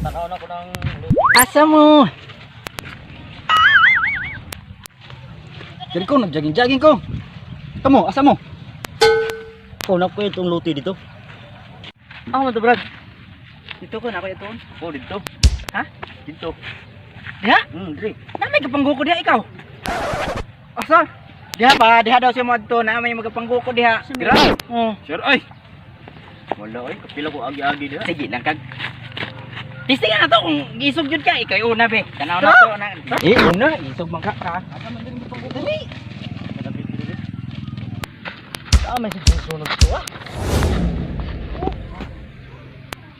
Tanaw na ko ng Asa mo? Dali ko, nag-jogging ko. Kamu, asa mo? Kunap ko itong luti dito. Ako mo to, Brad. Dito ko, na ako ito. Oh, dito. Ha? Dito. Diha? Dre. Namay kapanggo ko diha ikaw. Asa? Diha ba? Diha daw siya mo adto. Namay magapanggo ko diha. Gira. Oh. Sir, ay. Wala ay, kapila ko agi-agi diha. Sige lang kag. Tistingan na to kung gisog jud ka. Ikaw una be. Tanaw na to na. Una, gisog man ka. Asa man din magapanggo dali. May susunod to ah.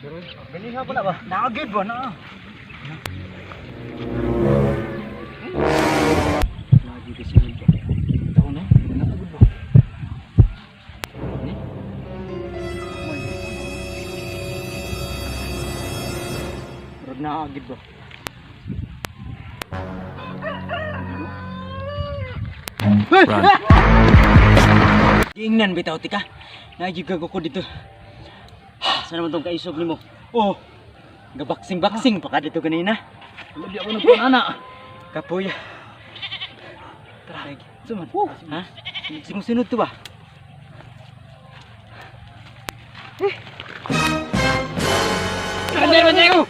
Sir, ganiha pala ba? Naagid ba na? Lagi kasi nito. Ito na, nakagod ba? Ni? Rod na agid ba? Ingnan bitaw tika. Nagigag ko dito. Saan naman itong kaisog ni mo? Oh. Gabaksing-baksing pa ka dito kanina. Wala di ako nagpanana. Kapoy. Tara. Suman. Ha? Sinunod to ba? Kandir man tayo.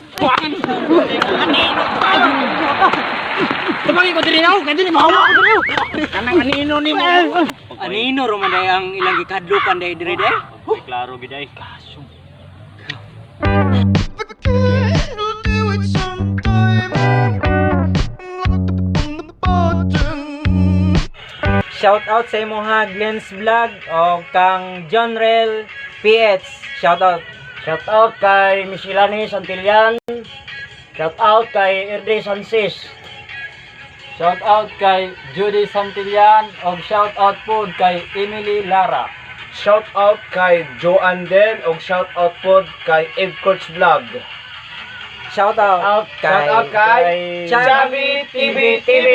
Tabangin ko diri na ako. Kandir ni mahawa ko diri. Kanang anino ni mo. Anino ro man day ang ilang gikadlukan day diri day. Klaro biday. Kaso. Shout out sa imong Glenn's Vlog o kang John Rel PH. Shout out. Shout out kay Michilani Santillan. Shout out kay Erde Sansis. Shout out kay Judy Santillan o shout out po kay Emily Lara. Shout out kay Joan Den og shout out pod kay Eve Coach Vlog. Shout out Shout out kay Chubby Chubby TV.